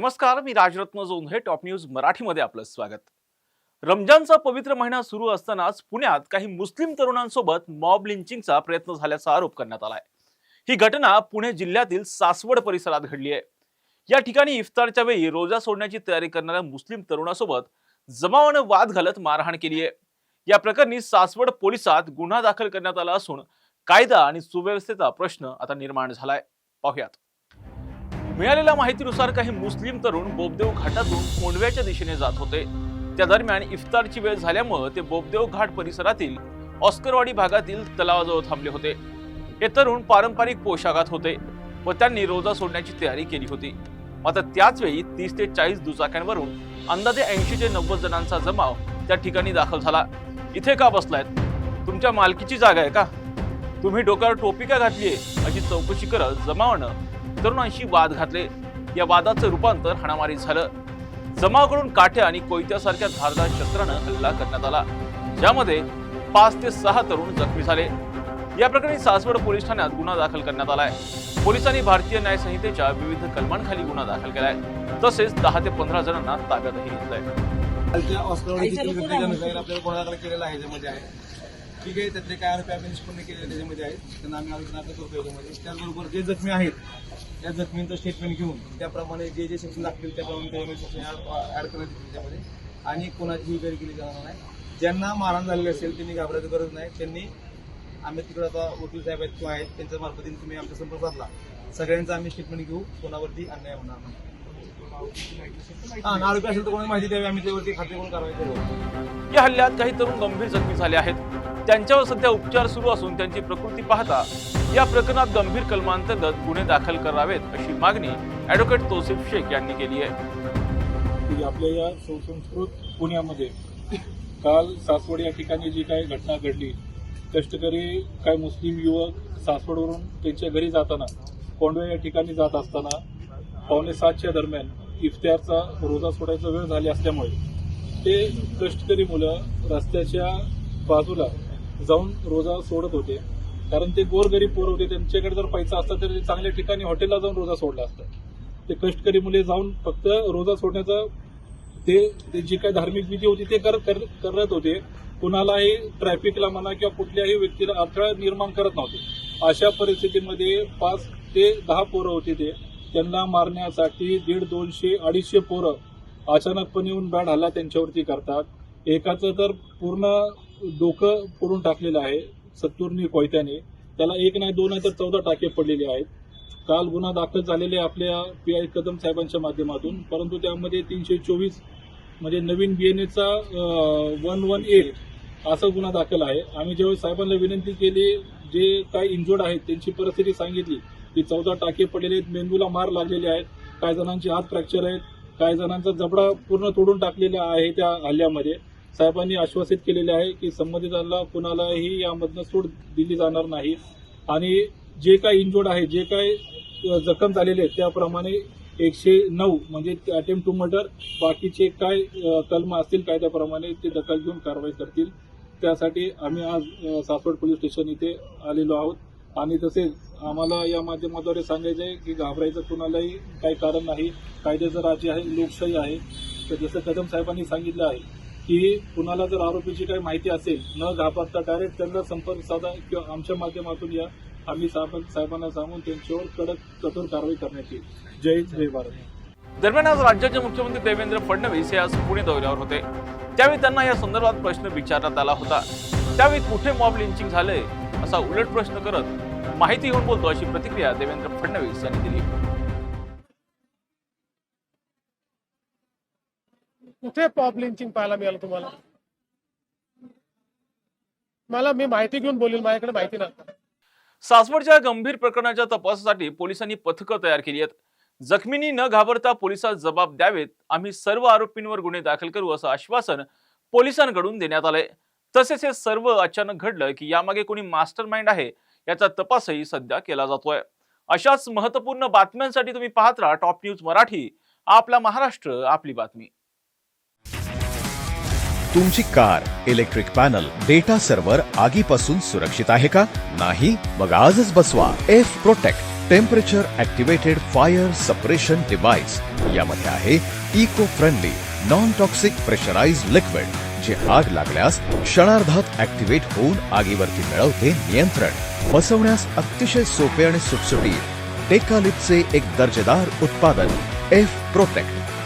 नमस्कार, मी Rajratna Jondhale. Top news मराठीमध्ये आपलं स्वागत. रमजानचा पवित्र महिना सुरू असतानाच पुण्यात काही मुस्लिम तरुणांसोबत मॉब लिंचिंगचा प्रयत्न झाल्याचा आरोप करण्यात आलाय. ही घटना पुणे जिल्ह्यातील सासवड परिसरात घडली आहे. या ठिकाणी इफ्तारच्या वेळी रोजा सोडण्याची तयारी करणाऱ्या मुस्लिम तरुणासोबत जमावानं वाद घालत मारहाण केली आहे. या प्रकरणी सासवड पोलिसात गुन्हा दाखल करण्यात आला असून कायदा आणि सुव्यवस्थेचा प्रश्न आता निर्माण झालाय. पाहुयात. मिळालेल्या माहितीनुसार काही मुस्लिम तरुण बोबदेव घाटातून कोंडव्याच्या दिशेने जात होते. त्या दरम्यान इफ्तारची वेळ झाल्यामुळे ते बोबदेव घाट परिसरातील ऑस्करवाडी भागातील तलावाजवळ थांबले होते. हे तरुण पारंपरिक पोशाखात होते व त्यांनी रोजा सोडण्याची तयारी केली होती. मात्र त्याच वेळी 30 ते 40 दुचाक्यांवरून अंदाजे 80 ते 90 जणांचा जमाव त्या ठिकाणी दाखल झाला. इथे का बसलायत? तुमच्या मालकीची जागा आहे का? तुम्ही डोक्यावर टोपी का घातलीये? अशी चौकशी करत जमावानं तरुणांशी वाद घातले. या वादाचं रूपांतर हाणामारीत झालं. जमावाकडून काठ्या आणि कोयत्यासारख्या धारदार शस्त्रानं हल्ला करण्यात आला, ज्यामध्ये 5 ते 6 तरुण जखमी झाले. या प्रकरणी सासवड पोलीस ठाण्यात गुन्हा दाखल करण्यात आलाय. पोलिसांनी भारतीय न्याय संहितेच्या विविध कलमांखाली गुन्हा दाखल केलाय. तसेच 10 ते 15 जणांना ताब्यातही घेतलंय. ठीक आहे, त्यातले काय आरोपी आम्ही निष्पन्न केले त्याच्यामध्ये आहेत, त्यांना आम्ही आरोपी दाखल करतो याच्यामध्ये. त्याचबरोबर जे जखमी आहेत त्या जखमींचं स्टेटमेंट घेऊन त्याप्रमाणे जे सेक्शन लागतील त्याप्रमाणे सेक्शन ऍड करण्यात येतील त्याच्यामध्ये. आणि कोणाचीही गैर केली जाणार नाही. ज्यांना मारहाण झालेली असेल त्यांनी घाबरायची गरज नाही. त्यांनी आम्ही तिकडे आता वकील साहेब आहेत किंवा आहेत त्यांच्या मार्फतीने तुम्ही आमचा संपर्क साधला, सगळ्यांचा आम्ही स्टेटमेंट घेऊ. कोणावरती अन्याय होणार नाही. आरोपी असेल तर कोणाला माहिती द्यावी, आम्ही त्यावरती खात्री करून कारवाई करू. या हल्ल्यात काही तरुण गंभीर जखमी झाले आहेत. त्यांच्यावर सध्या उपचार सुरू असून त्यांची प्रकृती पाहता या प्रकरणात गंभीर कलमांतर्गत गुन्हे दाखल करावेत अशी मागणी ॲडव्होकेट तौसिफ शेख यांनी केली आहे. आपल्या या सुसंस्कृत पुण्यामध्ये काल सासवड या ठिकाणी जी काही घटना घडली, कष्टकरी काही मुस्लिम युवक सासवडवरून त्यांच्या घरी जाताना कोंडव्या या ठिकाणी जात असताना 6:45च्या दरम्यान इफ्तारचा रोजा सोडायचा वेळ झाली असल्यामुळे ते कष्टकरी मुलं रस्त्याच्या बाजूला जाऊन रोजा सोडत होते. कारण ते गोरगरीब पोरं होते, त्यांच्याकडे जर पैसा असता तर ते चांगल्या ठिकाणी हॉटेलला जाऊन रोजा सोडला असता. ते कष्टकरी मुले जाऊन फक्त रोजा सोडण्याचा ते जी काही धार्मिक विधी होती ते करत होते. कुणालाही ट्रॅफिकला म्हणा किंवा कुठल्याही व्यक्तीला अडथळा निर्माण करत नव्हते. अशा परिस्थितीमध्ये 5 ते 10 पोरं होते. त्यांना मारण्यासाठी 150, 200, 250 पोरं अचानकपणे येऊन बॅड हल्ला त्यांच्यावरती करतात. एकाचं तर पूर्ण डोकं फोडून टाकलेलं आहे सत्तूरनी कोयत्याने. त्याला 1 नाही 2 नाही तर 14 टाके पडलेले आहेत. काल गुन्हा दाखल झालेले आपल्या PI कदम साहेबांच्या माध्यमातून, परंतु त्यामध्ये 324 म्हणजे नवीन BNAचा 118 असा गुन्हा दाखल आहे. आम्ही जेव्हा साहेबांना विनंती केली, जे काही इंजोर्ड आहेत त्यांची परिस्थिती सांगितली की 14 टाके पडलेले आहेत, मेंदूला मार लागलेले आहेत, काही जणांचे हात फ्रॅक्चर आहेत, काही जणांचा जबडा पूर्ण तोडून टाकलेला आहे. त्या हल्ल्यामध्ये साहेबांनी आश्वासित केलेले आहे की संबंधितांना कुणालाही यामधनं सूट दिली जाणार नाही. आणि जे काही इंजोर्ड आहे, जे काही जखम झालेले आहेत त्याप्रमाणे 109 म्हणजे अटेम्प्ट टू मर्डर, बाकीचे काय कलम असतील कायद्याप्रमाणे ते दखल घेऊन कारवाई करतील. त्यासाठी आम्ही आज सासवड पोलीस स्टेशन इथे आलेलो आहोत. आणि तसेच आम्हाला या माध्यमाद्वारे सांगायचं आहे की घाबरायचं कुणालाही काही कारण नाही. कायद्याचं राज्य आहे, लोकशाही आहे. तर जसं कदम साहेबांनी सांगितलं आहे की कुणाला जर आरोपीची काही माहिती असेल न घाबरता डायरेक्ट त्यांना संपर्क साधा किंवा आमच्या माध्यमातून या, आम्ही साहेबांना सांगून त्यांच्यावर कठोर कारवाई करण्यात येईल. जय हिंद, जय भारत. दरम्यान आज राज्याचे मुख्यमंत्री देवेंद्र फडणवीस हे आज पुणे दौऱ्यावर होते. त्यावेळी त्यांना या संदर्भात प्रश्न विचारण्यात आला होता. त्यावेळी कुठे मॉब लिंचिंग झालंय असा उलट प्रश्न करत माहिती घेऊन बोलतो अशी प्रतिक्रिया देवेंद्र फडणवीस यांनी दिली. कुठे मॉब लिंचिंग पाहायला मिळालं तुम्हाला? मी माहिती घेऊन बोलेल, माझ्याकडे माहिती नाही. सासवडच्या गंभीर प्रकरणाच्या तपासासाठी पोलिसांनी पथकं तयार केली आहेत. जखमींनी न घाबरता पोलिसात जबाब द्यावेत. आम्ही सर्व आरोपींवर गुन्हे दाखल करू असं आश्वासन पोलिसांकडून देण्यात आलंय. तसेच हे सर्व अचानक घडलं की यामागे कोणी मास्टर माइंड आहे याचा तपासही सध्या केला जातोय. अशाच महत्त्वपूर्ण बातम्यांसाठी तुम्ही पाहत राहा टॉप न्यूज मराठी. आपला महाराष्ट्र, आपली बातमी. तुमची car, electric panel, data server आगीपासून सुरक्षित आहे का? नाही? मग आजच बसवा F Protect temperature activated fire suppression device यामध्ये आहे eco friendly non toxic pressurise liquid जे आग लागल्यास क्षणार्धात ऍक्टिव्हेट होऊन आगीवरती मिळवते नियंत्रण. बसवण्यास अतिशय सोपे आणि सुटसुटीत टेकालिपचे एक दर्जेदार उत्पादन एफ प्रोटेक्ट.